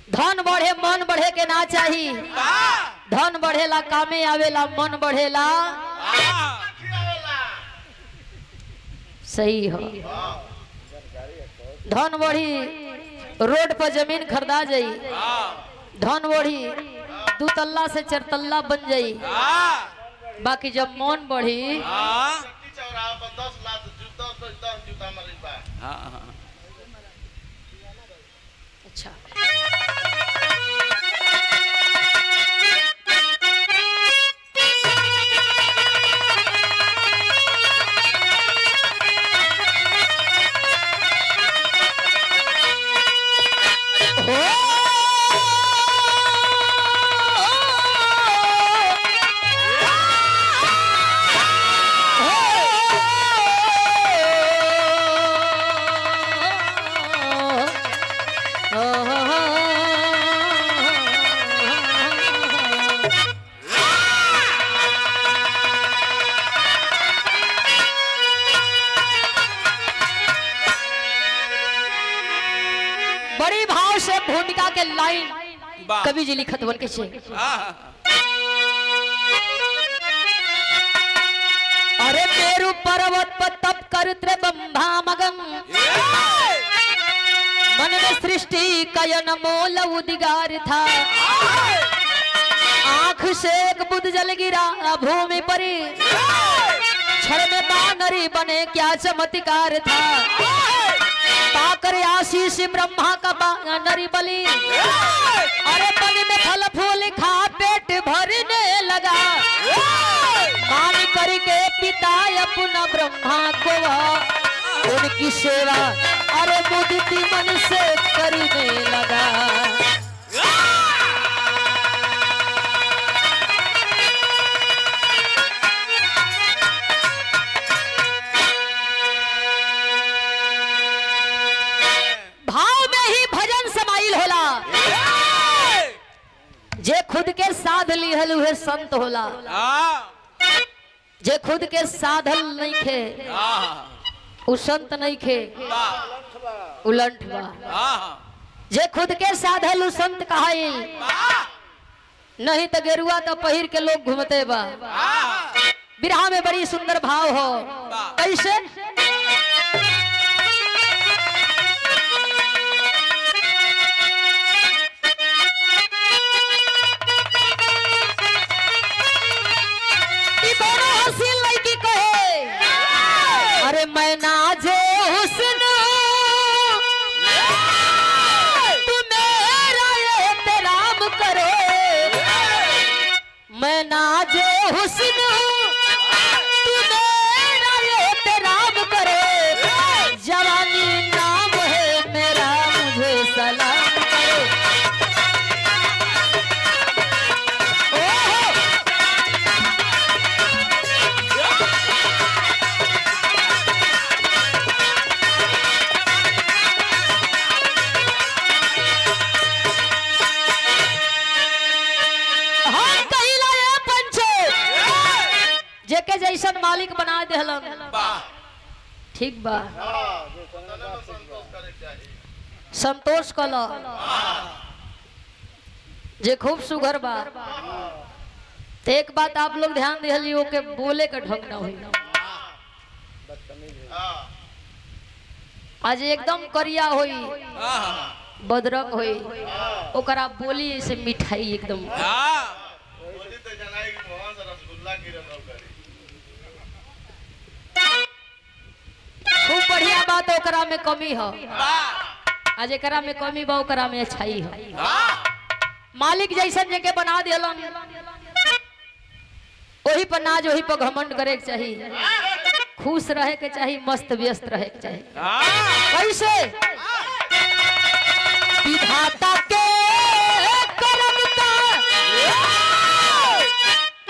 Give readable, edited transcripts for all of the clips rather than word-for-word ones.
धन बढ़े मन बढ़े के ना चाहिए। धन बढ़ेला कामे आवेला, मन बढ़ेला सही हो। धन बढ़ी रोड पर जमीन खरीदा जाई, धन बढ़ी 2 तल्ला से 4 तल्ला बन जाई। बाकी जब मन बढ़ी अच्छा बड़ी भाव से भूमिका के लाइन कवि जी लिखत बन के छे। अरे मेरु पर्वत पर तप कर त्रिबंधा मगन, मन में सृष्टि कयन मोल उदिगार था। आंख से एक बुध जल गिरा भूमि परी, क्षण में बानरी बने क्या चमत्कार था। पाकर आशीष ब्रह्मा का बानरी बलि, अरे बलि में फल फूल खा पेट भरने लगा। मान करके पिता अपना ब्रह्मा को उनकी सेवा अरे मुदिति मन से करने लगा। जे खुद के साध लिहल हुए संत होला, जे खुद के साधल नहीं खे उ संत नहीं खे, उलट बा। जे खुद के साधल उ संत कहाइल, नहीं तो गेरुआ तो पहिर के लोग घूमते बा। बिरहा में बड़ी सुंदर भाव हो, कैसे मैं नाजे हुस्न तू मेरा एहतराम करे, मैं नाजे हुस्न तू मेरा एहतराम करे। जवानी नाम है मेरा मुझे सलाम करे। जेके जैसन मालिक बना देहलन ठीक बा, संतोष कला। जे खूब सुघर बा तो एक बात आप लोग ध्यान दिहलियो के बोले का ढंग ना हुई। आज एकदम करिया होई, बदरंग होई, ओकरा बोली से मिठाई एकदम खूब बढ़िया बात। ओकरा में कमी हो, आज एकरा में कमी बा, ओकरा में अच्छाई हो। मालिक जैसन जगह बना दिलन, वही पर नाज वही पर घमंड करे के चाहिए, खुश रहे के चाहिए, मस्त व्यस्त रहे के चाहिए। कैसे विधाता के कर्म का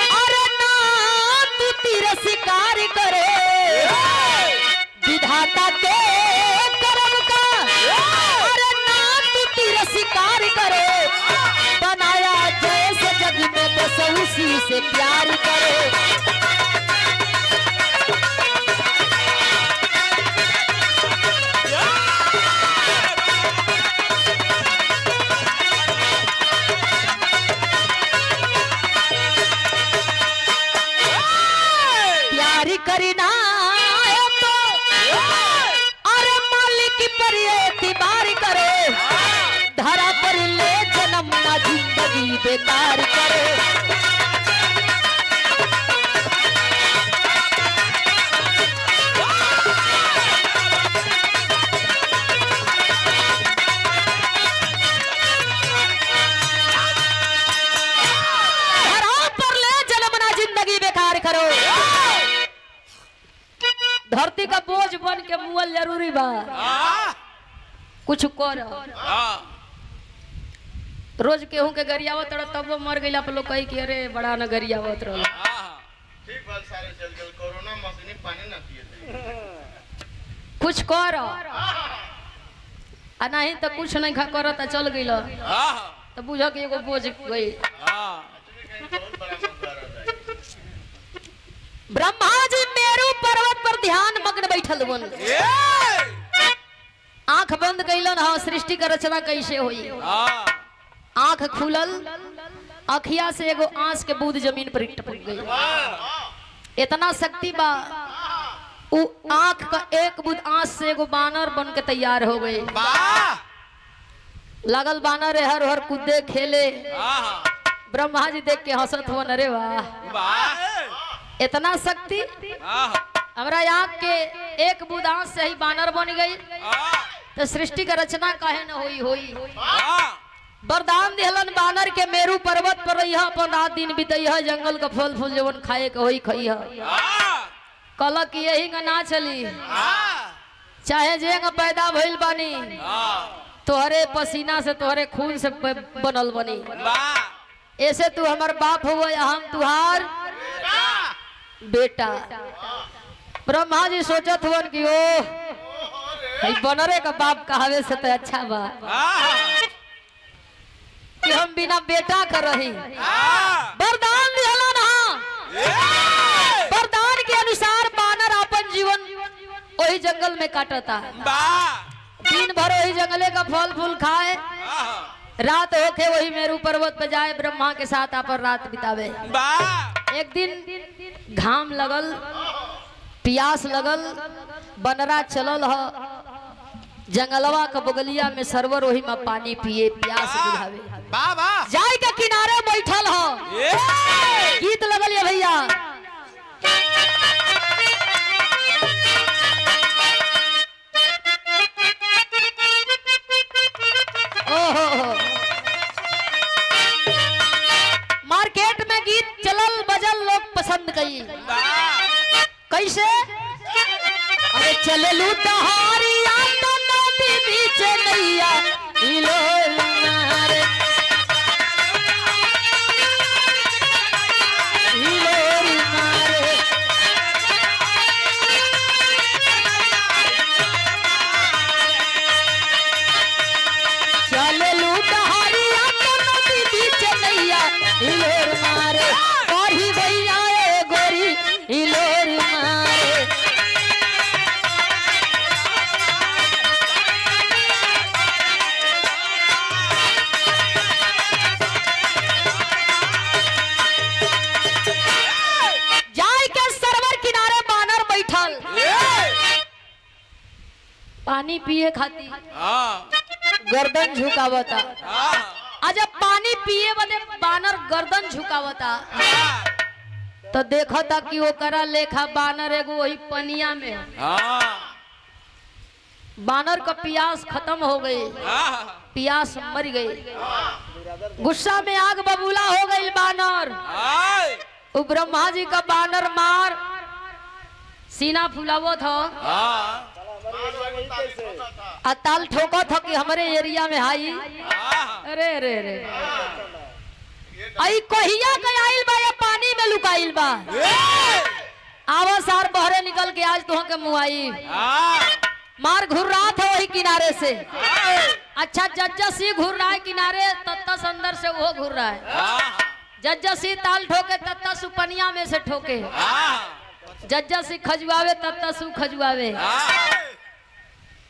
अरे ना तू तिरस्कार करे। विधाता के कर्म का अरे ना तू तिरस्कार करे। बनाया जैसे जग में बस उसी से प्यार करे। नजरिए तिबार करे, धरा पर ले जन्म ना जिंदगी बेकार करे। धरती का बोझ बन के मुअल जरूरी बा, कुछ कर। रोज केहू के गरियावत रह तब वो मर गइला पर लोग कही कि अरे बड़ा न गरियावत रह। ठीक बात सारे चल गए, कोरोना मशीन पानी ना पिए, कुछ कर आ नहीं तो कुछ नहीं खा करत चल गइल तो बुझ के एगो बोझ गई। ब्रह्मा जी मेरू पर्वत पर ध्यान मग्न बैठल बन, आंख बंद कैलन। हाँ, सृष्टि का रचना कैसे हुई। आंख खुलल, अखिया से एगो आंस के बूंद जमीन पर टपक गई। इतना शक्ति बा, उ आंख का एक बूंद आंस से एगो बानर बन के तैयार हो गए। लगल बानर हर हर कूदे खेले। ब्रह्मा जी देख के हंसत हो, अरे वाह इतना शक्ति। हमरा आँख के एक बूंद आंस से ही बानर बन गई, तो सृष्टि का रचना काहे न हुई। वरदान दिहलन बानर के मेरू पर्वत पर रही, अपन रात दिन बितैह, जंगल का फल फूल जवन खाए के होई खइह। कल की यही का ना चली, चाहे जेंग पैदा भइल बानी, तोहरे पसीना से तोहरे खून से बनल बनी। ऐसे तू हमार बाप हुआ, हम तुहार बेटा। ब्रह्मा जी सोचत हुवन कि ओ बनरे का बाप कहावे से तो अच्छा बा कि हम बिना बेटा कर रही। वरदान दिहलन। वरदान के अनुसार बानर अपन जीवन वही जंगल में काटता, दिन भर वही जंगले का फल फूल खाए, रात होके वही मेरू पर्वत पे जाए, ब्रह्मा के साथ अपन रात बितावे। एक दिन घाम लगल, प्यास लगल, बनरा चलल ह जंगलवा का बगलिया में सरवर, वही में पानी पिए, प्यास बुझावे। जाय के किनारे बैठल ह, गीत लगल है भैया। ओहो, मार्केट में गीत चलल बजल, लोग पसंद कई। कैसे? अरे चले लूटहारिया तो नदी बीच नैया हिलोल मारे, हिलोल मारे। चले लूटहारिया तो नदी बीच नैया हिलोल मारे, कही भैया ए गोरी हिलोल मारे। जाय के सरवर किनारे बानर बैठल, पानी पिए खाती गर्दन झुकावता। जब पानी पिए बदे बानर गर्दन झुकावता, तो देखता कि ओकरा लेखा बानर एगो वही पनिया में। बानर का प्यास खत्म हो गई, प्यास मर गई। गुस्सा में आग बबूला हो गई बानर। वो ब्रह्मा जी का बानर मार सीना फुलावत हो, ताल ठोको था कि हमारे एरिया में आई। अरे अरे अरे, आई कहिया के आइल बा या पानी में लुकाइल बा। आवा सार बहरे निकल के आज तुह के मुआई मार घुर रहा था वही किनारे से। अच्छा जज्जसी घुर रहा है किनारे, तत्तस अंदर से वो घुर रहा है। जज्जसी ताल ठोके तत्तस पनिया में से ठोके, जज्जसी खजुआवे तत्तस खजुआवे,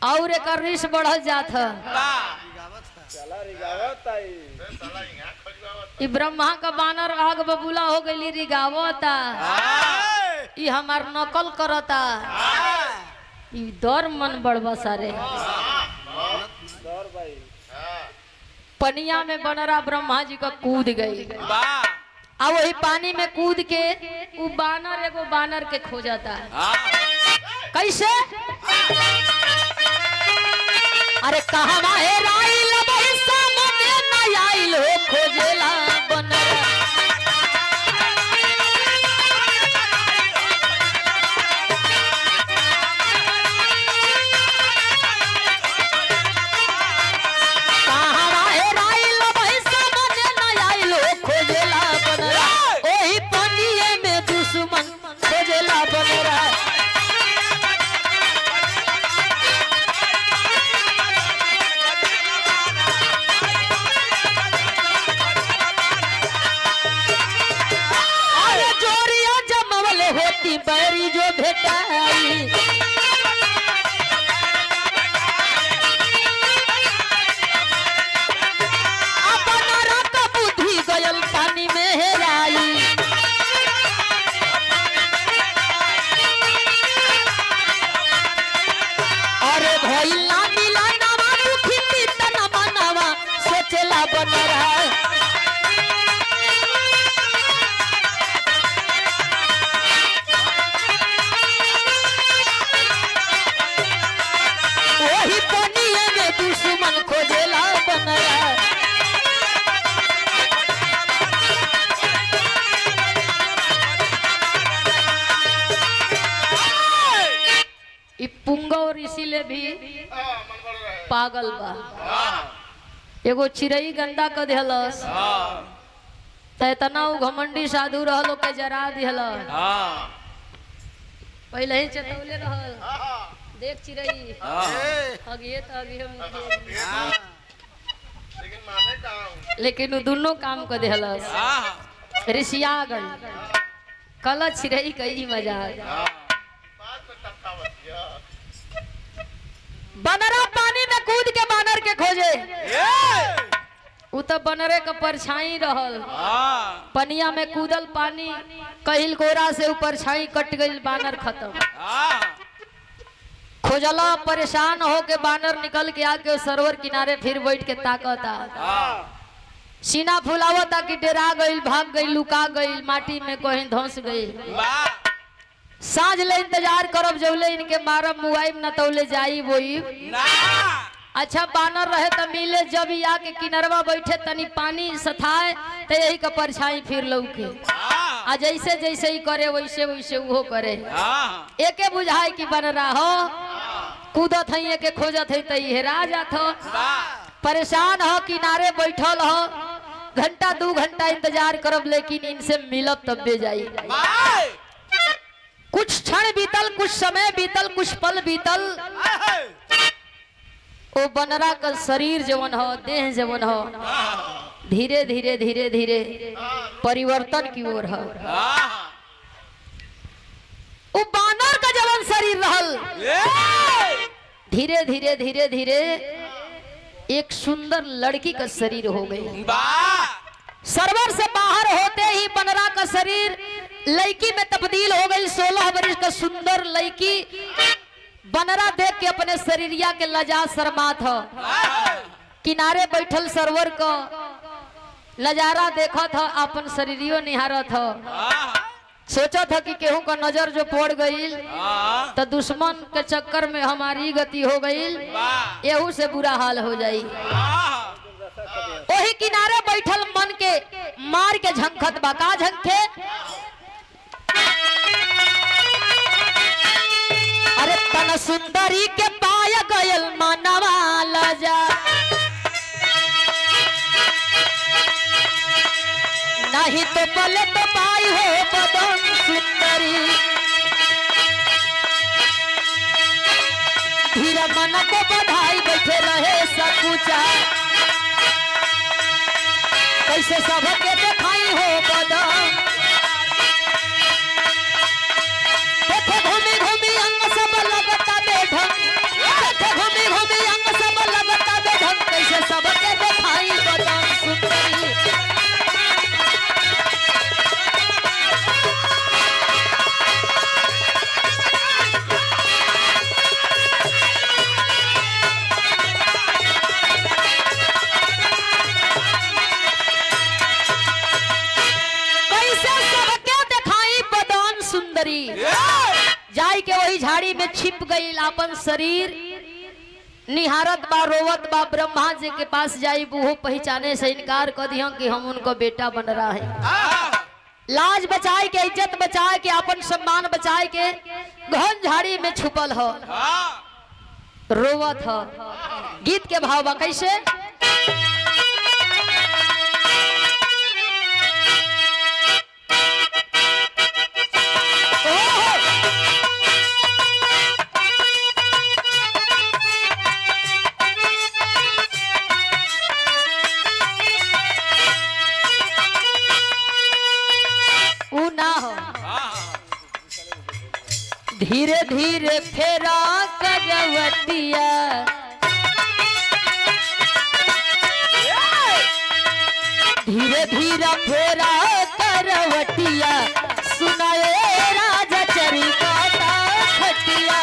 और एक रिस बढ़ल जात है। ब्रह्मा का बानर आग बबूला हो गई, रिगावता, ई हमार नकल करता, ई डर मन बड़बा सारे। पनिया में बनरा ब्रह्मा जी का कूद गई। वाह अब वही पानी में कूद के वो बानर एगो बानर के खो जाता है। कैसे? अरे कहाँ है राइल वही सामने न आइल हो खोजेला बनरा। बैरी जो भेटाई बनरा का बुद्धि गयल पानी में हेराई। अरे भइल ना मिला नवा दुखी तीतन बनावा सोचेला बनरा। वही पनिये में दुश्मन खोजेला बनरा। ई पुंगा और इसीलिए भी मन बढ़ रहा है। पागल बा। एगो चिड़ई गंदा क देहलस त इतना उ घमंडी साधु रहलो के जरा दिहल। पहले ही चतौले रहल देख चिड़ई अगिए त अगिए लेकिन माने कहाँ लेकिन उ दोनों काम क देहलस। ऋषिया गई कल चिड़ई कई मजाक। बात में टपकावत है। बनरा पानी में कूद के बानर के खोजे। उ तो बनरे का परछाई रहल। पनिया में कूदल पानी कहिल गोरा से ऊपर छाई कट गई बानर खत्म। खोजला परेशान हो के बानर निकल के आके सरोवर किनारे फिर बैठ के ताकता। सीना फुलावता कि डरा गई भाग गई लुका गई माटी में कहीं धंस गई। साँझ ले इंतजार करब जौले इनके मारब मुआइब न तौले जाई वही। अच्छा बानर रहे तो मिले जब या के किनरवा बैठे तनी पानी सथाए तो यही का परछाई फिर लौके। आ जैसे जैसे ही करे वैसे वैसे वो करे। एके बुझाई कि बनरा हो कूदत है एके खोजत है तो हेरा जात हो। परेशान हो किनारे बैठल हो घंटा 2 घंटा इंतजार करब लेकिन इनसे मिलब तब बे जाई। कुछ क्षण बीतल कुछ समय बीतल कुछ पल बीतल। ओ बनरा का शरीर जवन हो देह जवन हो धीरे धीरे धीरे धीरे परिवर्तन की ओर हो। ओ बानर का जवन शरीर रहल धीरे धीरे धीरे धीरे एक सुंदर लड़की का शरीर हो गई। सरोवर से बाहर होते ही बनरा का शरीर लड़की में तब्दील हो गई। 16 वर्ष का सुंदर लड़की बनरा देख के अपने शरीरिया के लजा शर्मात हो। किनारे बैठल सरोवर को लजारा देखत हो अपन शरीरियो निहारत हो। सोचत हो कि केहू का नजर जो पड़ गई तो दुश्मन के चक्कर में हमारी गति हो गई एहू से बुरा हाल हो जाई। वही किनारे बैठल मन के मार के झंखत बका झंखे। अरे तन सुंदरी के पाय गयल मानवा लजा नहीं तो पले तो पाई हो बदन सुंदरी। धीरे मन को बधाई बैठे रहे सकुचा कैसे सबके दिखाई हो बदन। देखे घूमी घूमी अंग सब लगता बेढंग। देखे घूमी घूमी अंग सब लगता बेढंग कैसे सबके दिखाई बदन सुंदरी। वही झाड़ी में छिप गई, अपन शरीर निहारत बा, रोवत बा। ब्रह्मा जी के पास जाई, वो पहचाने से इनकार कर दिया कि हम उनको बेटा बन रहा है। लाज बचाए के, इज्जत बचाए के, अपन सम्मान बचाए के घन झाड़ी में छुपल हो, रोवत हो। गीत के भाव बा कैसे? धीरे धीरे फेरा करवटिया, धीरे धीरे फेरा करवटिया, सुनाए राजा चरिका खटिया।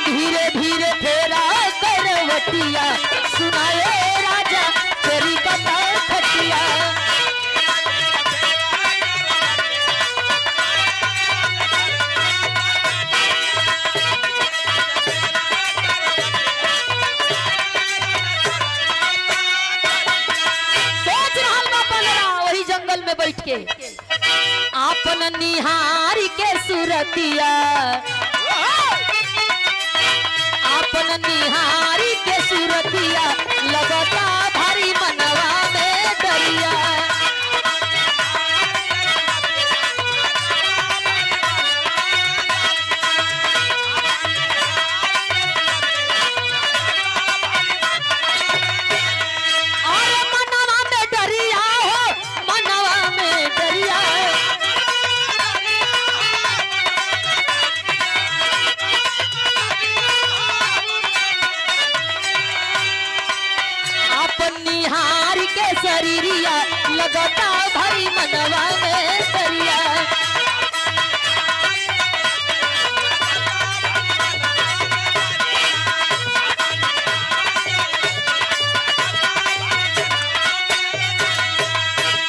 धीरे धीरे फेरा करवटिया, सुनाए राजा तेरी कथा खटिया। सोच रहल बा पलरा वही जंगल में बैठ के, आपन निहारी के सुरतिया, अपन निहारी के सुरतिया, लगता भारी मनवा में डरिया। और मनवा में डरिया हो, मनवा में डरिया। निहार के शरीरिया, लगता भारी मनवा में डरिया।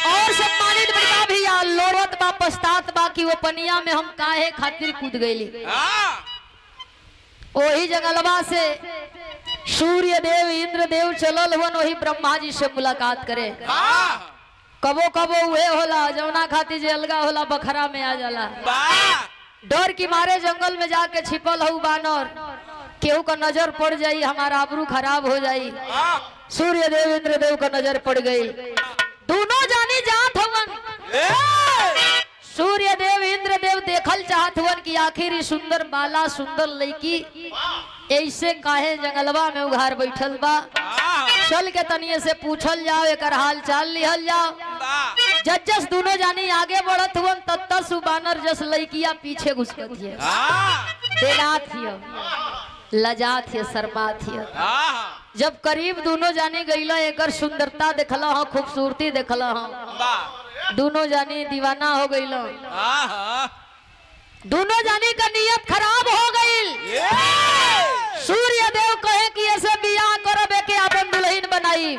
और सम्मानित बड़का भैया लोरत बा, पछतात बा कि वो पनिया में हम काहे खातिर कूद गईली। वही जंगलवा से सूर्य देव इंद्र देव चलल हुन, वही ब्रह्मा जी से मुलाकात करे। कबो कबो उहे होला जौना खातिर जे अलगा होला बखरा में आ जाला। डर की मारे जंगल में जाके छिपल हूँ बानर, केहू का नजर पड़ जाई, हमारा आबरू खराब हो जाई। सूर्य देव इंद्र देव का नजर पड़ गई, दोनों जानी जात हवन। सूर्य देव इंद्र देव देखल चाहत हुन कि आखिर सुंदर बाला सुंदर लड़की ऐसे काहे जंगलवा में उघार बैठल बा। चल के तनिए से पूछल जाओ, एक हाल चाल लिहल जाओ। जस दोनों जानी आगे बढ़त हुन, तत्त सुबानर जस लड़किया पीछे घुसकत है। देनात हिय, लजात हिय, शर्मात हिय। जब करीब दोनों जानी गईला, एकर सुंदरता देखला हो, खूबसूरती देखला हो, दोनों जानी दीवाना हो गईला। दोनों जानी का नियत खराब हो गई। सूर्य देव कहे कि ऐसे बियाह करबे के अपन दुल्हन बनाई।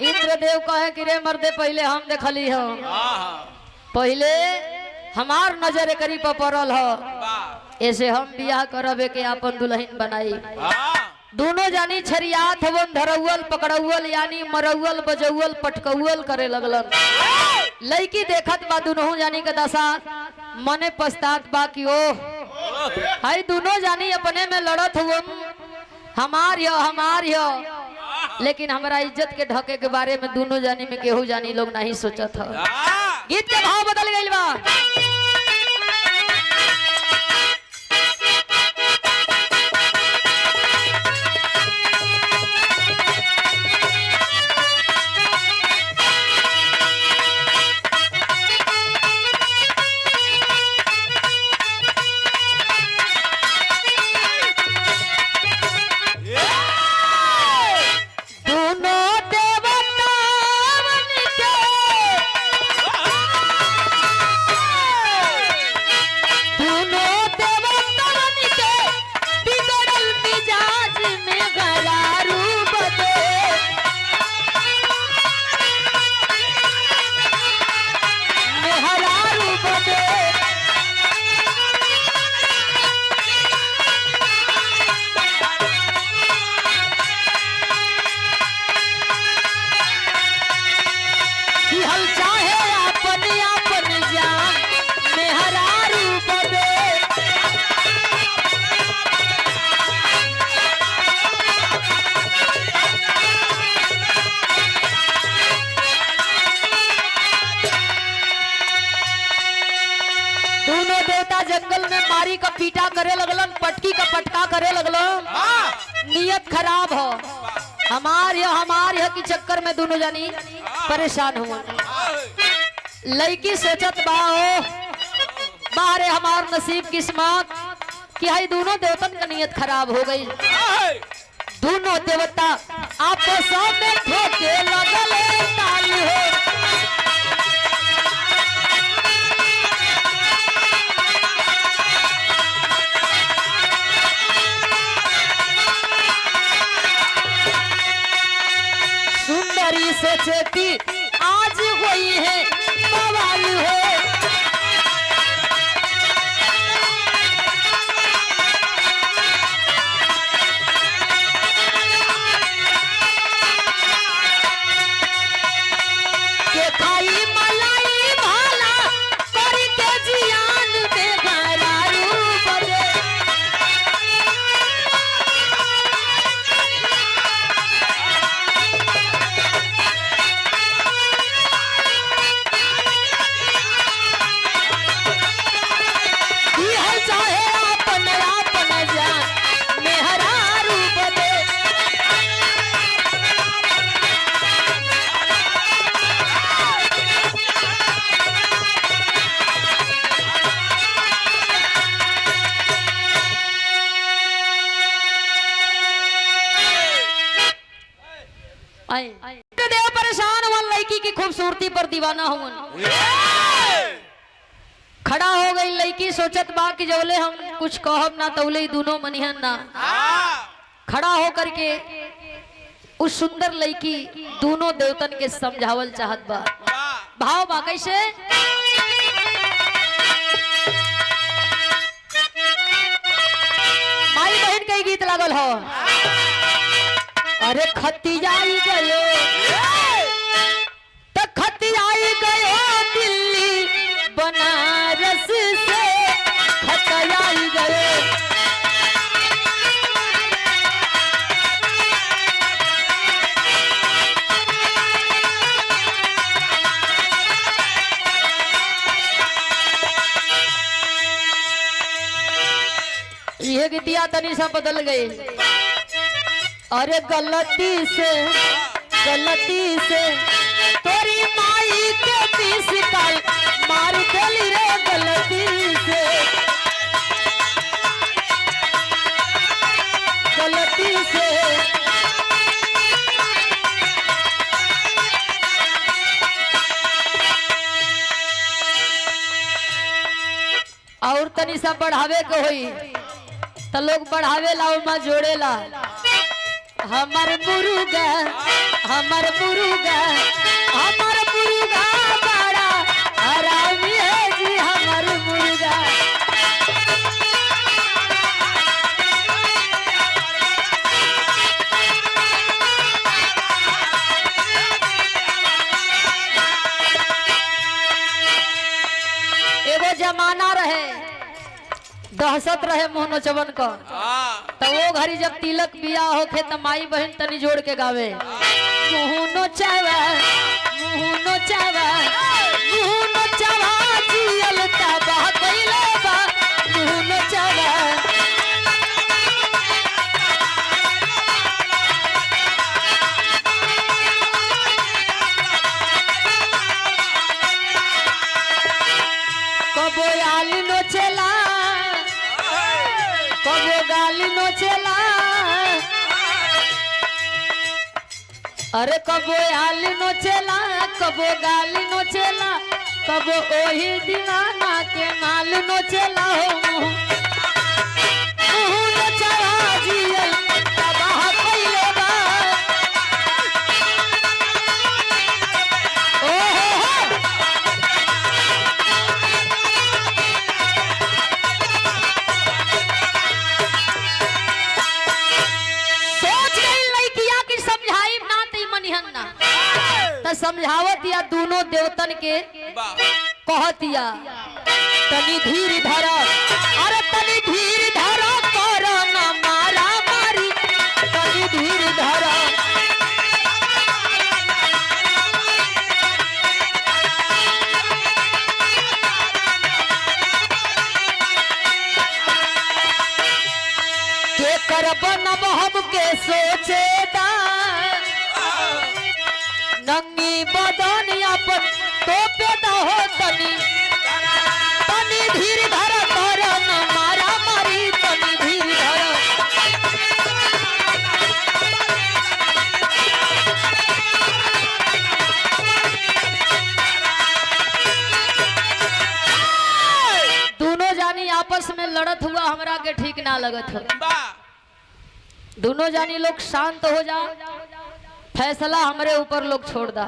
इंद्र देव कहे कि रे मर्दे पहले हम देखली हो, पहले हमार नजर करी पर पड़ल हो, ऐसे हम बियाह करबे के अपन दुल्हन बनाई। दोनों जानी छरियात हवन, धरौल पकड़ौल यानी मरौल बजौल पटकौल करे लगलन। लड़की देखत बा दोनों जानी के दशा, मने पछतात बा कि ओ हाय दोनों जानी अपने में लड़त हुवन, हमार यो। लेकिन हमारा इज्जत के ढके के बारे में दोनों जानी में केहू जानी लोग नहीं सोचत हो। गीत के भाव बदल गइल बा। दिहल चाहे अपन अपन जान मेहरारू बदे। दोनों देवता जंगल में मारी का पीटा करे लगलन, पटकी का पटका करे लगलन। नियत खराब हो हमार यह की चक्कर में दोनों जानी परेशान हुआ। लड़की सोचत बाहरे हमार नसीब किस्मत कि हाई दोनों देवतन का नियत खराब हो गई। दोनों देवता आपस में ठोके लगले ताल हो। सुंदरी सोचे कि आज हुई है बवाल हो। के खाई मलाई भाला करके जियान में घरारू बदे। दिहल चाहे अपन अपन जान मेहरारू बदे। देव परेशान हुआ, लड़की की खूबसूरती पर दीवाना हुआ। खड़ा हो गई लड़की, सोचत बा कि जवले हम कुछ कहब ना तौले ही दोनों मनिहन ना। खड़ा हो करके उस सुंदर लड़की दोनों देवतन के समझावल चाहत बा। भाव बा कैसे? माई बहन के गीत लागल हो। अरे खतियाई गयो तो खतियाई गयो दिल्ली बनारस से खतियाई गयो। ये गीतिया तनी सा बदल गई। अरे गलती से तोरी माई के पीस काल मार देली रे गलती से। और तनी सा बढ़ावे के होई तो लोग बढ़ावे ला उमा जोड़े ला। हमर मुर्गा बड़ा हरामी है जी हमर मुर्गा। एगो जमाना रहे, दहशत रहे मोहनो चवन का। तो वो घड़ी जब तिलक बियाह होखे तो माई बहन तनी जोड़ के गावे मोहनो चावा जियल तबाह कइले बा मोहनो चावा। कबो आल नोचेला कबो गाली नोचेला। अरे कबो आली नोचेला कबो गाली नोचेला। कबो ओही दीवाना के माल नोचेला हो। मुँह नोचवा जियल तबाह कइले बा। त समझावत या दोनों देवतन के कहतिया तनी धीर धर, अरे तनी धीर धर कर न मारा मारी, तनी धीर धर। के करब नब हम के सोचे दा, नंगी बदन अपन तो पैदा हो तनी, तनी धीर धर कर न मारा मारी, तनी धीर धर। दोनों जानी आपस में लड़त हुआ हमरा के ठीक ना लगत हो। दोनों जानी लोग शांत हो जा, फैसला हमरे ऊपर लोग छोड़ दा।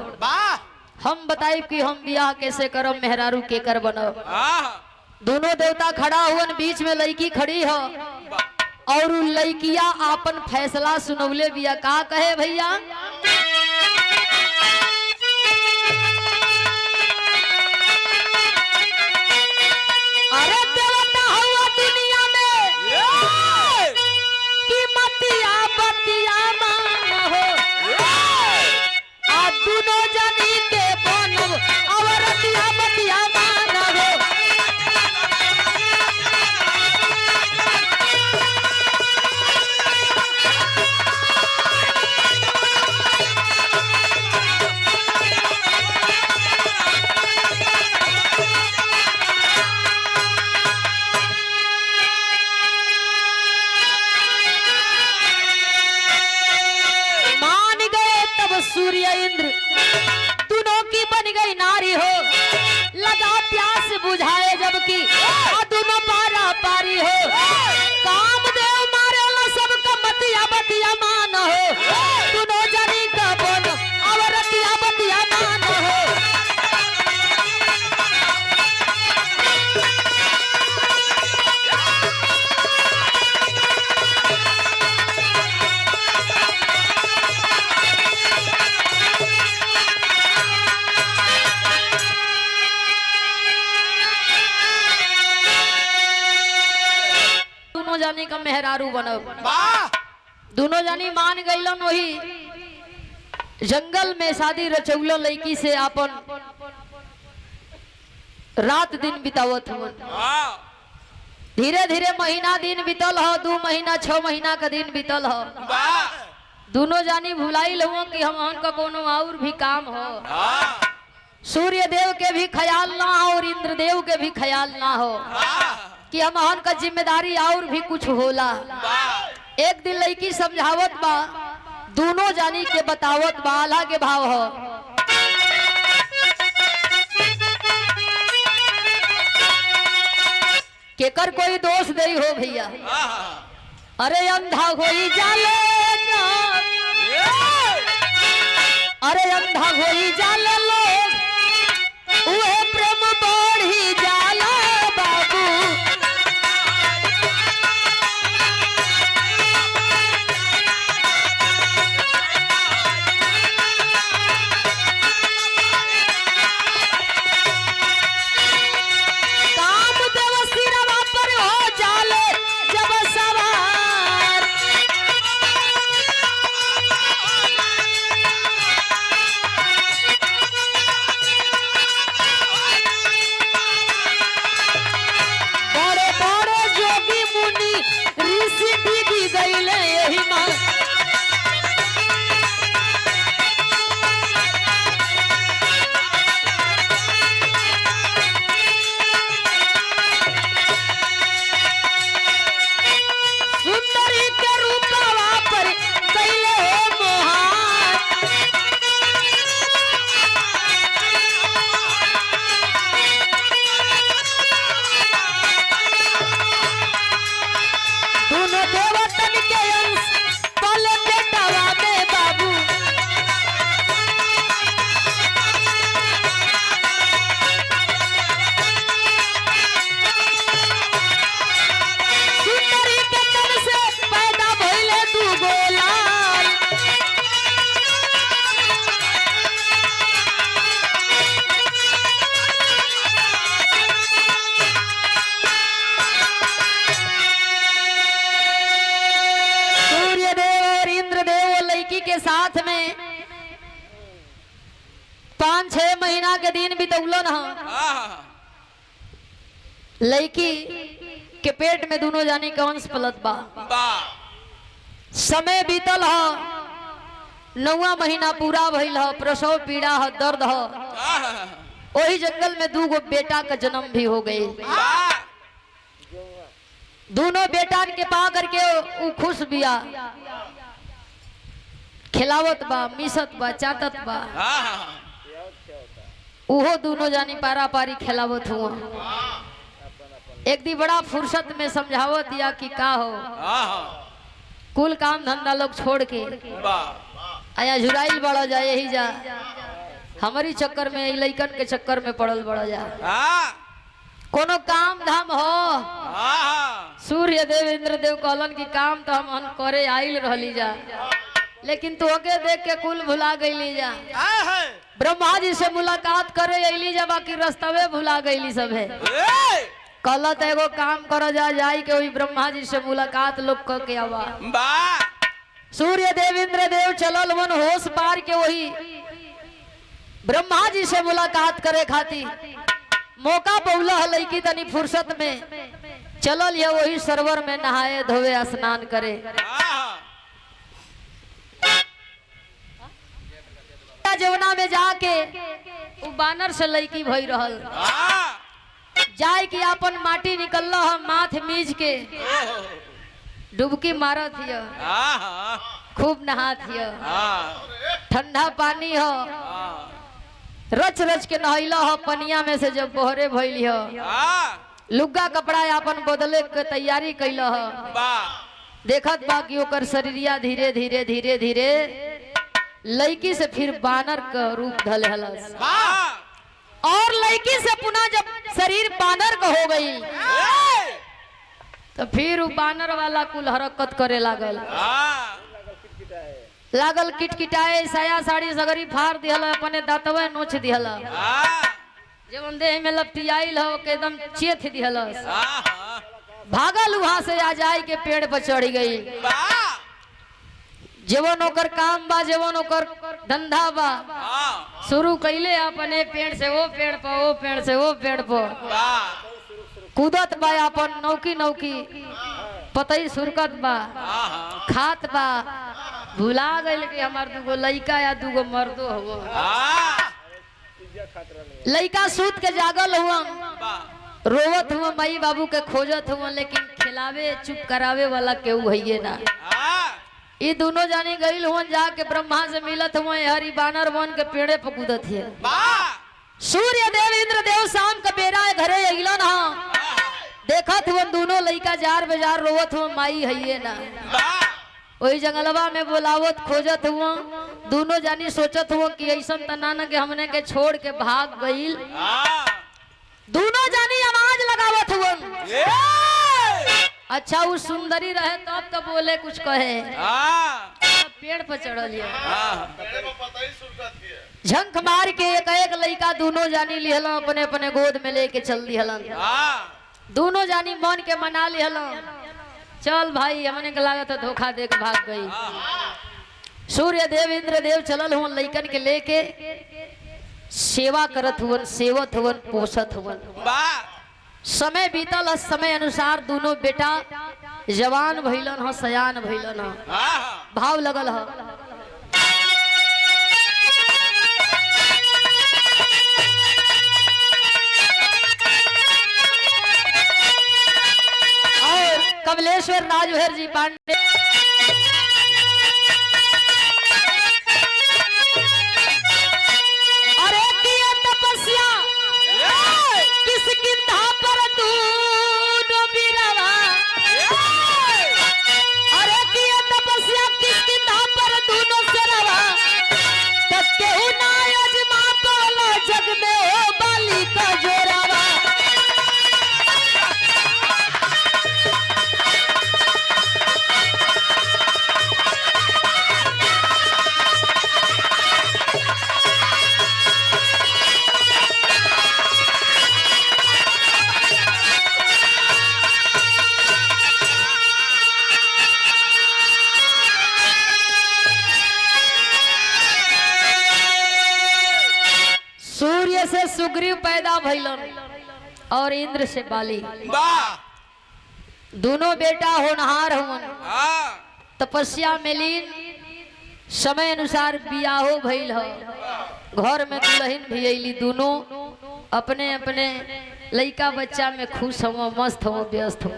हम बताइब कि हम बियाह कैसे करब, मेहरारू के कर बनब। दोनों देवता खड़ा हुवन, बीच में लड़की खड़ी हो और लड़किया आपन फैसला सुनौले बिया। का कहे भैया, अरे देवता हुआ दुनिया में कि मतिया बतिया मान हो, आ दोनों जनी के बनब और रतिया बतिया मान हो। सूर्य इंद्र दोनों की बन गई नारी हो, लगा प्यास बुझाए जबकि दोनों पारा पारी हो। कामदेव मारे ला सबका बतिया बतिया मान हो, दोनों जनी का बोल और रतिया बतिया मान हो। दोनों जानी का मेहरारू बनब। दोनों जानी मान गईलन, वही जंगल में शादी रचौलो लड़की से अपन रात दिन बितावत हुआ। धीरे धीरे महीना दिन बीतल हो, 2 महीना 6 महीना का दिन बीतल हो। दोनों जानी भुलाई हुआ कि हम का कोनो और भी काम हो। सूर्य देव के भी ख्याल ना हो और इंद्रदेव के भी ख्याल ना हो कि हम का जिम्मेदारी और भी कुछ होला। एक दिन लड़की समझावत बा, दोनों जानी के बतावत बा, आला के भाव हो। केकर कोई दोष दे हो भैया, अरे अंधा होई जाले जा, अरे अंधा होई जाले लोग, उहे प्रेम बढ़ी जाला बाबू। 5-6 महीना के दिन बितौलन ह लड़की के पेट में दोनों जानी के अंश पलत बा। समय बीतल ह 9वां महीना पूरा भइल ह, प्रसव पीड़ा ह, दर्द ह। वही जंगल में 2 बेटा का जन्म भी हो गई। दोनों बेटा के पा करके उ खुश बिया, खिलावत बा, मिसत बा, चाटत बा। उहो दोनों जानी पारा पारी खिलावत हुआ। एक दी बड़ा फुर्सत में समझावत या कि का हो, कुल काम धंधा लोग छोड़ के आया झुराइल बड़ा जा, यही जा हमारी चक्कर में, लइकन के चक्कर में पड़ल बड़ा जा। कोनो काम धाम हो। सूर्य देव इंद्र देव कहलन कि काम तो हम करे आइल रहली जा, लेकिन तू के देख के कुल भुला गईली जा। ब्रह्मा जी से मुलाकात करे अली जा, बाकी रास्तवे भुला गईली सब है। कहलत एगो काम कर जा, जाई के वही ब्रह्मा जी से मुलाकात लोग क के आवा। सूर्य देव इंद्र देव चलल वन होश पार के वही ब्रह्मा जी से मुलाकात करे खातिर मौका पौला है। लड़की तनी फुर्सत में चलल है वही सरोवर में नहाए धोवे स्नान करे। जवना में जाके उ बानर से लड़की भई रहल, जाय कि अपन माटी निकल माथ मीज के डुबकी मारत हिय, खूब नहात हिय। ठंडा पानी हो, रच रच के नहैला हो पनिया में से जब बहरे भइल ह। लुग्गा कपड़ा अपन बदले के तैयारी कैल ह। देखत बा कि ओकर शरीरिया धीरे धीरे धीरे धीरे लड़की से फिर बानर का रूप धल हलस। और लड़की से पुनः जब शरीर बानर का हो गई तो फिर बानर वाला कुल हरकत करे लागल किटकिटाए, साया साड़ी सगरी फाड़ दिहल, अपने दांतवे नोच दिहल, जब देह में लपटियाइल हो के एकदम चेथ दिहल। भागल वहां से आ जाए के पेड़ पर चढ़ गई। जेवन ओकर काम बा, जेवन ओकर धंधा बा, शुरू कैले अपने पेड़ से वो पेड़ पर, वो पेड़ से वो पेड़ पर कूदत बा, अपन नौकी नौकी पतई सुरकत बा, खात बा। भुला गइल कि हमार 2 लइका या 2 मर्दो हो। लइका सूत के जागल हुआ, रोवत हुआ, माई बाबू के खोजत हुआ, लेकिन खिलावे चुप करावे वाला केहू है ना। ये दोनों जानी गईल हुआ, जाके ब्रह्मा से मिलत हुआ, हरी बानर वन के पेड़े पर कूदत है। सूर्य देव इंद्र देव शाम का बेरा घरे अइलन हा, देखत हुआ दोनों लइका जार बाजार रोवत हुआ, माई है ना। वही जंगलवा में बोलावत खोजत हुआ, दोनों जानी सोचत हुआ कि ऐसा तना न के हमने के छोड़ के भाग गईल। दोनों जानी आवाज लगावत हुआ। अच्छा वो सुंदरी रहे तब तो बोले कुछ कहे, पेड़ पर चढ़ल झंख मार के एक लड़का दोनों जानी लिहल, अपने अपने गोद में लेके चल दिहलन। दोनों जानी मन के मना लिहल, चल भाई हमने के लागत धोखा दे के भाग गई। सूर्य देव इंद्र देव चलल हुन लइकन के लेके, सेवा करत हुवन, सेवत हुवन, पोषत हुवन। समय बीतल, समय अनुसार दोनों बेटा जवान भइलन ह, सयान भइलन ह। भाव लगल ह। और कमलेश्वर राजभर जी पांडे सूर्य से सुग्रीव पैदा भइलन और इंद्र से बाली। दोनों बेटा होनहार हुवन, तपस्या में लीन, समय अनुसार बियाहो भइल हो, घर में दुल्हन भी अली। दोनों अपने अपने लड़का बच्चा में खुश हो, मस्त हो, व्यस्त हो।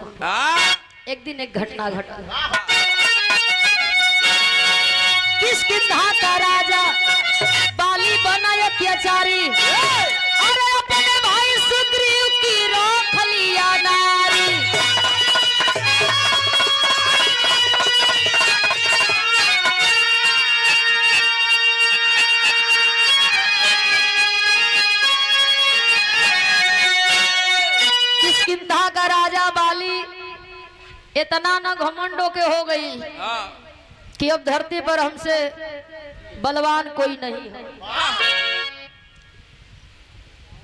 एक दिन एक घटना घटा। किष्किंधा का राजा बाली बना अत्याचारी, अरे अपने भाई सुग्रीव की रोक लिया नारी। किष्किंधा का राजा बाली इतना न घमंडो के हो गई कि अब धरती पर हमसे बलवान कोई नहीं है।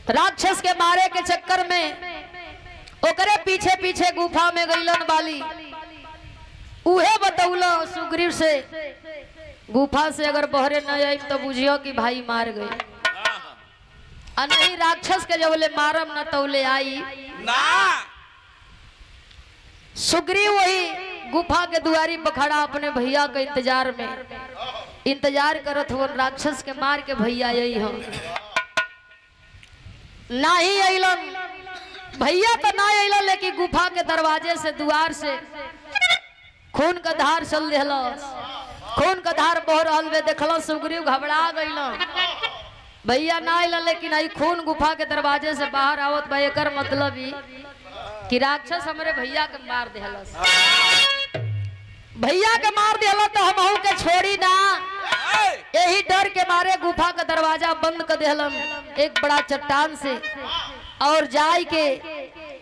राक्षस के मारे के चक्कर में ओकरे पीछे पीछे गुफा में गईलन बाली। उहे बतौलो सुग्रीव से, गुफा से अगर बहरे न आई तो बुझियो कि भाई मार गए। आ नहीं राक्षस के जबले मारम न तौले आई ना। सुग्रीव वही गुफा के दुआरी पर खड़ा अपने भैया के इंतजार करत हो। राक्षस के मार के भैया यही हो ना ही अइलन भैया तो ना अइलन, लेकिन गुफा के दरवाजे से दुआर से खून का धार चल दिल। खून का धार बह रहल बे, देखल सुग्रीव घबरा गइल। भैया ना अइलन, लेकिन आई खून गुफा के दरवाजे से बाहर आवत बा। एकर मतलब ही कि राक्षस हमरे भैया के मार देहलस। भैया के मार देहल तो हमहू के छोड़ी ना। यही डर के मारे गुफा का दरवाजा बंद कर देहलन एक बड़ा चट्टान से, और जाय के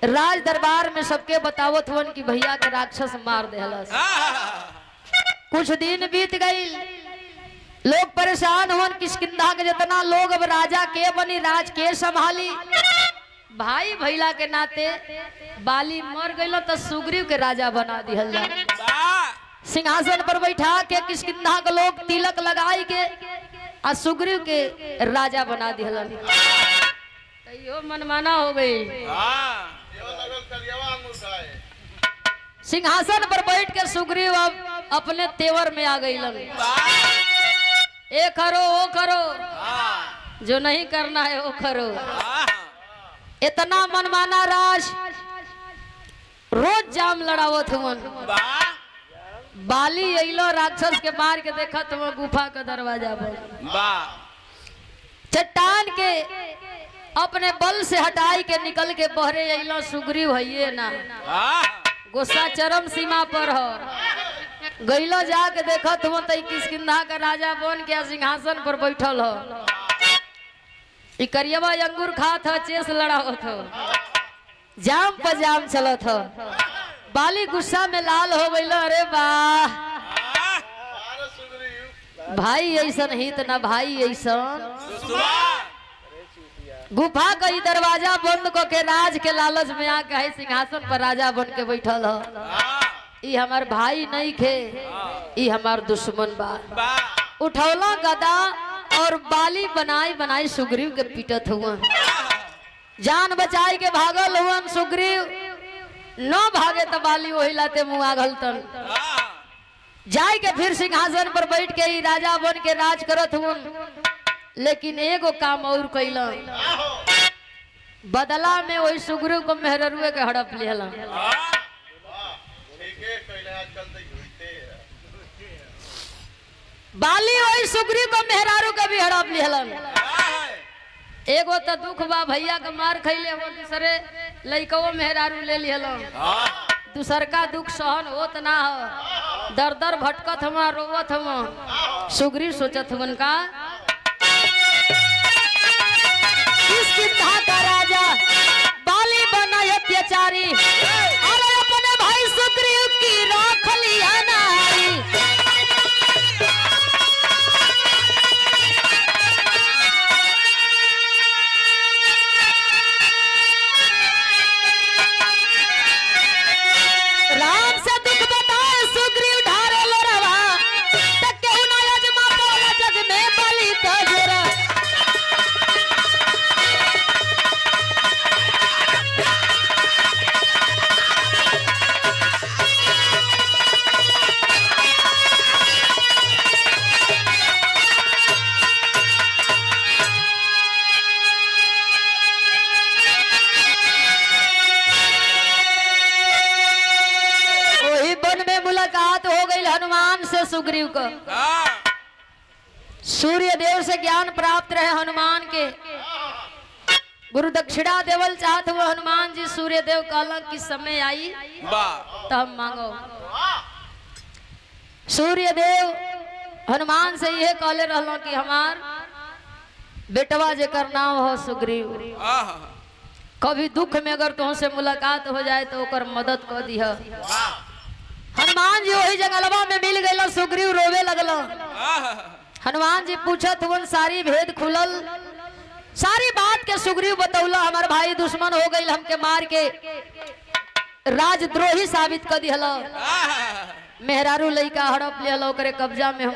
राज दरबार में सबके बतावत हुन कि भैया के राक्षस मार देहलस। कुछ दिन बीत गई, लोग परेशान हुन। किष्किंधा के जितना लोग अब राजा के बनी, राज के संभाली। भाई भैला के नाते बाली मर गइल तो सुग्रीव के राजा बना दिहल जाए। सिंहासन पर बैठा के किष्किंधा के लोग तिलक लगाई के आ सुग्रीव के राजा बना दिहलन। यो मनमाना हो गई। सिंहासन पर बैठ के सुग्रीव अब अपने तेवर में आ गइलन। ये करो वो करो, जो नहीं करना है वो करो। इतना मनमाना राज रोज जाम लड़ावत हुन। बाली अइलो राक्षस के मार के देखा तो गुफा का दरवाजा बंद। चट्टान के अपने बल से हटाई के निकल के बहरे अइलो सुग्रीव है ना। गुस्सा चरम सीमा पर हो गइलो। जाके देखा तुम तई किष्किंधा का राजा बन के सिंहासन पर बैठल हो। ई करियवा अंगूर खात हो, चेस लड़ावत हो, जाम पर जाम चलत हो। बाली गुस्सा में लाल हो गई। अरे वाह भाई ऐसन ही तो ना भाई ऐसन। गुफा का ही दरवाजा बंद को के राज के लालच में आके है सिंहासन पर राजा बन के बैठल हो। ई हमार भाई नहीं खे, ई हमार दुश्मन बा। उठौला गदा और बाली बनाई बनाई सुग्रीव के पीटत हुआ। जान बचाई के भागल हुआ सुग्रीव। न भागे तो बाली वही लाते मुआ घलतन। जाय के फिर सिंहासन पर बैठ के ही राजा बन के राज करत हुन। लेकिन एगो काम और कैल, बदला में वही सुग्रीव को मेहरुए के हड़प लिहल। बाली वही सुग्रीव को मेहरारू के भी हड़प लिहलन। एगो तो दुख बा भैया के मार खैले हो, दूसरे लइकवो मेहरारू ले लिहलन। दूसर का दुख सहन होत ना हो, दर दर भटकत हम, रोवत हम। सुग्रीव सोचत हवन का किष्किंधा का राजा बाली बना अत्याचारी, अरे अपने भाई सुग्रीव की राख लिया नारी। राम से दुख बताए सुग्रीव ढारे लो रवा, तक केहू ना अजमा पाला जग में बलि सुग्रीव को। हाँ सूर्य देव से ज्ञान प्राप्त रहे हनुमान के। गुरु दक्षिणा देवल चाहत हुए हनुमान जी। सूर्य देव कहला कि समय आई वाह तब मांगो। सूर्य देव हनुमान से यह कहले रहलो कि हमार बेटवा जेकर नाम हो सुग्रीव, आहा कभी दुख में अगर तुमसे मुलाकात हो जाए तो ओकर मदद कर दिह। वाह हनुमान जी वही जंगलवा में मिल गए। सुग्रीव रोवे लगल। आहा हनुमान जी पूछत हुन सारी भेद खुलल। सारी बात के सुग्रीव बतौला हमार भाई दुश्मन हो गई, हमके मार के राजद्रोही साबित कर दिहल। आहा मेहरारू लइका हड़प लिहल, ओकरे कब्जा में हम।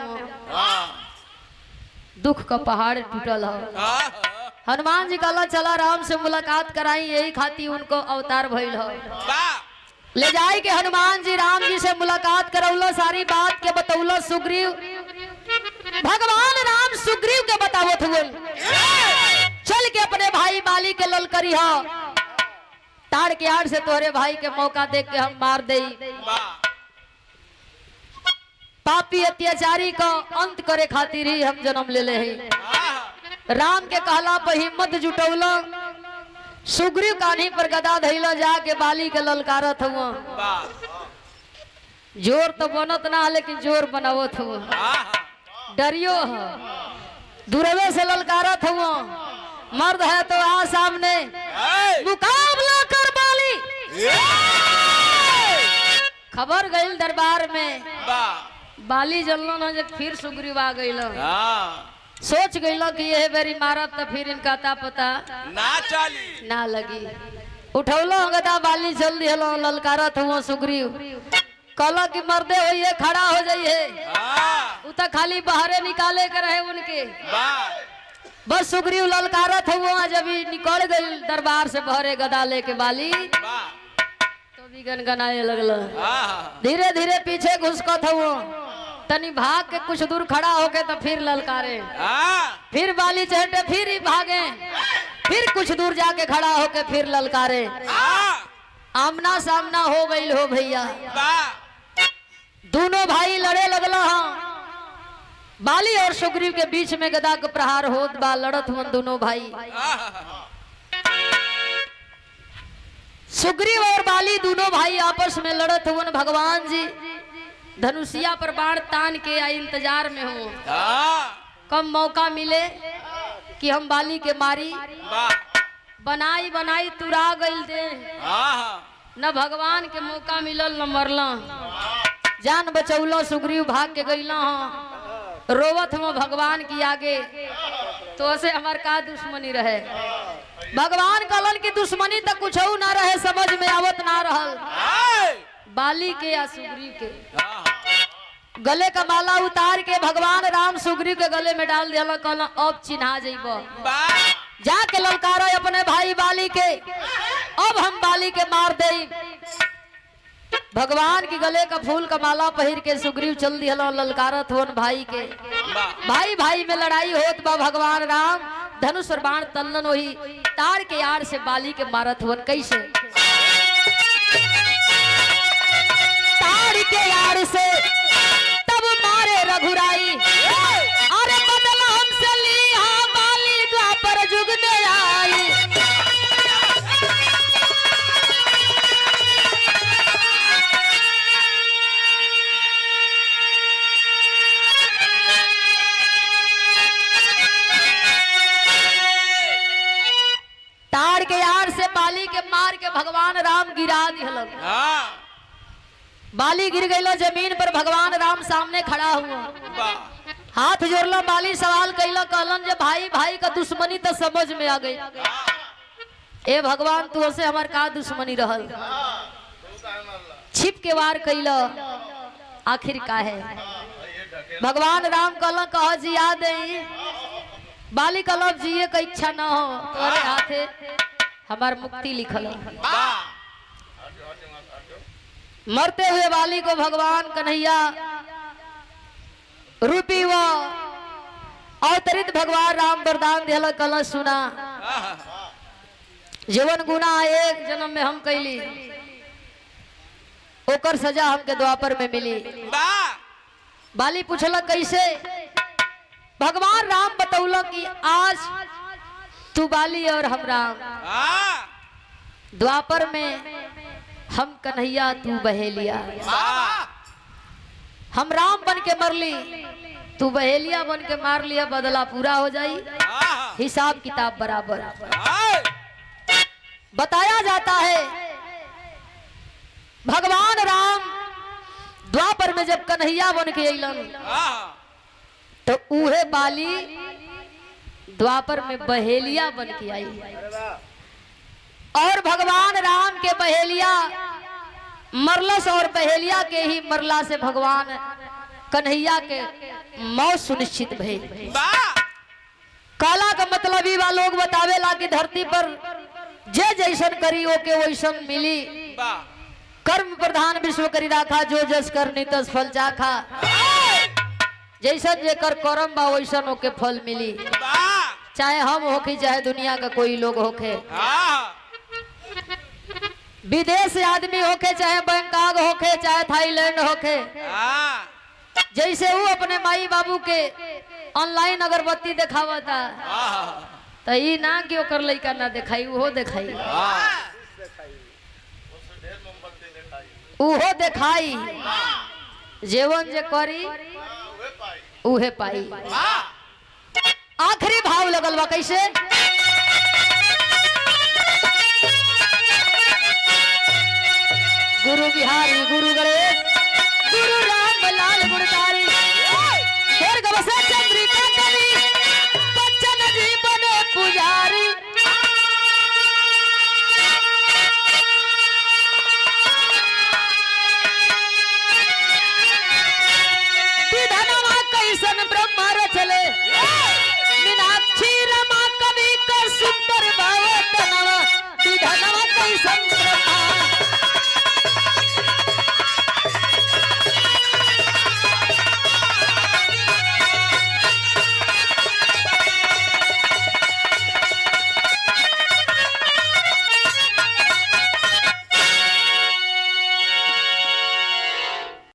दुख का पहाड़ टूटल है। आहा हनुमान जी कहला चला राम से मुलाकात कराई, यही खातिर उनको अवतार भइल है। वाह ले जाए के हनुमान जी राम जी से मुलाकात करौला, सारी बात के बतौला सुग्रीव। भगवान राम सुग्रीव के बतावत हुए चल के अपने भाई बाली के ललकरी हा, ताड़ के आड़ से तोहरे भाई के मौका देख के हम मार दे। वाह पापी अत्याचारी का अंत करे खातिर ही हम जन्म ले ले हैं। आहा राम के कहला पर हिम्मत जुटौला। सुग्रीव कान्ही पर गदा धैला, जाके बाली के ललकारत हुआ। वाह जोर तो बनत ना लेकिन जोर बनावत हुआ। आहा डरियो है दूरवे से ललकारत हुआ। मर्द है तो आ सामने ए मुकाबला कर बाली। ए खबर गई दरबार में। वाह बाली जनलो न जब फिर सुग्रीव आ गई। हाँ सोच गई कि यह बेरी मारब तो फिर इनका ता पता ना चली ना लगी। उठौलो गदा बाली चल दिहलो, ललकारत हुआ सुग्रीव। कहला कि मर्दे हो ये खड़ा हो जाइए। हाँ उ तो खाली बाहरे निकाले के रहे उनके। वाह बस सुग्रीव ललकारत हुआ। जब ही निकल गई दरबार से बहरे गदा लेके बाली, वाह तो भी गनगनाए लगल। आहा धीरे धीरे पीछे घुसकत हुआ। तनी भाग के कुछ दूर खड़ा होके तो फिर ललकारे। हाँ फिर बाली चढ़े, फिर ही भागे। फिर कुछ दूर जाके खड़ा होके फिर ललकारे। आमना सामना हो गई हो भैया। वाह दोनों भाई लड़े लगल। हाँ बाली और सुग्रीव के बीच में गदा के प्रहार होत बा। लड़त हुआ दोनों भाई। आहा सुग्रीव और बाली दोनों भाई आपस में लड़त हुआ। भगवान जी धनुषिया पर बाण तान के आई इंतजार में हो, हाँ कब मौका मिले कि हम बाली के मारी। वाह बनाई बनाई तुरा गई दे, आहा न भगवान के मौका मिलल न मरला। जान बचौला सुग्रीव भाग के गईला। रोवत हम भगवान की आगे, तो ऐसे हमार का दुश्मनी रहे। भगवान कहलन की दुश्मनी तक कुछ ना रहे, समझ में आवत ना रहल। बाली के या सुग्रीव के गले का माला उतार के भगवान राम सुग्रीव के गले में डाल दिया। कहला अब चिन्हा जइब। जाके ललकारा अपने भाई बाली के, अब हम बाली के मार दे। भगवान की गले का फूल का माला पहिर के सुग्रीव चल दिया ललकारत होन भाई के। भाई भाई में लड़ाई होत बा। भगवान राम धनुष और बाण तलन वही तार के आड़ से बाली के मारत होन। कैसे तार के आड़ से तब मारे रघुराई। अरे बदला हमसे ली हाँ बाली द्वापर जुग में आई। ताड़ के यार से बाली के मार के भगवान राम गिरा दिहलन। बाली गिर गई जमीन पर। भगवान राम सामने खड़ा हुआ, हाथ जोड़ला। बाली सवाल कैला, कहलन जे भाई भाई का दुश्मनी तो समझ में आ गई। ए भगवान तू से हमार का दुश्मनी रहल? छिप के वार कैला, आखिर का है? भगवान राम कहला कह जी याद है। बाली कलब जिए का इच्छा ना हो, तोरे हाथे हमार मुक्ति लिखल। मरते हुए बाली को भगवान कन्हैया रूपी व अवतरित भगवान राम वरदान दिहल। कल सुना जीवन गुना एक जन्म में हम कैली, ओकर सजा हमके द्वापर में मिली। बाली पूछल कैसे? भगवान राम बतौल कि आज तू बाली और हम राम, हाँ द्वापर में हम कन्हैया तू बहेलिया, हाँ हम राम बन के मरली तू बहेलिया बन के मार लिया, बदला पूरा हो जाई, हाँ हिसाब किताब बराबर। हाँ बताया जाता है भगवान राम द्वापर में जब कन्हैया बन के अइलन हाँ तो उहे बाली द्वापर में बहेलिया बन के आई, और भगवान राम के बहेलिया मरलस, और बहेलिया के ही मरला से भगवान कन्हैया के मौत सुनिश्चित भइल। वाह काला का मतलब ही लोग बतावेला कि धरती पर जे जैसन करी ओके वैसन मिली, वाह कर्म प्रधान विश्व करी राखा, जो जस करनी तस फल चाखा, जैसन जेकर कर्म बा वैसन ओके फल मिली, वाह चाहे हम होके चाहे दुनिया का कोई लोग होके, हाँ विदेश से आदमी होके चाहे बैंकॉक होके चाहे थाईलैंड होके, हाँ जैसे वो अपने माई बाबू के ऑनलाइन अगरबत्ती दिखावता हाँ तो ई ना कि ओकर लइका ना दिखाई, उहो दिखाई, उससे ढेर मोमबत्ती दिखाई। उहो दिखाई, जेवन जे करी हाँ, उहे पाई। उहे पाई। आखिरी भाव लगल बा कैसे? गुरु बिहारी गुरु गणेश गुरु राम लाल गुणकारी, स्वर्ग बसे चंद्रिका कवि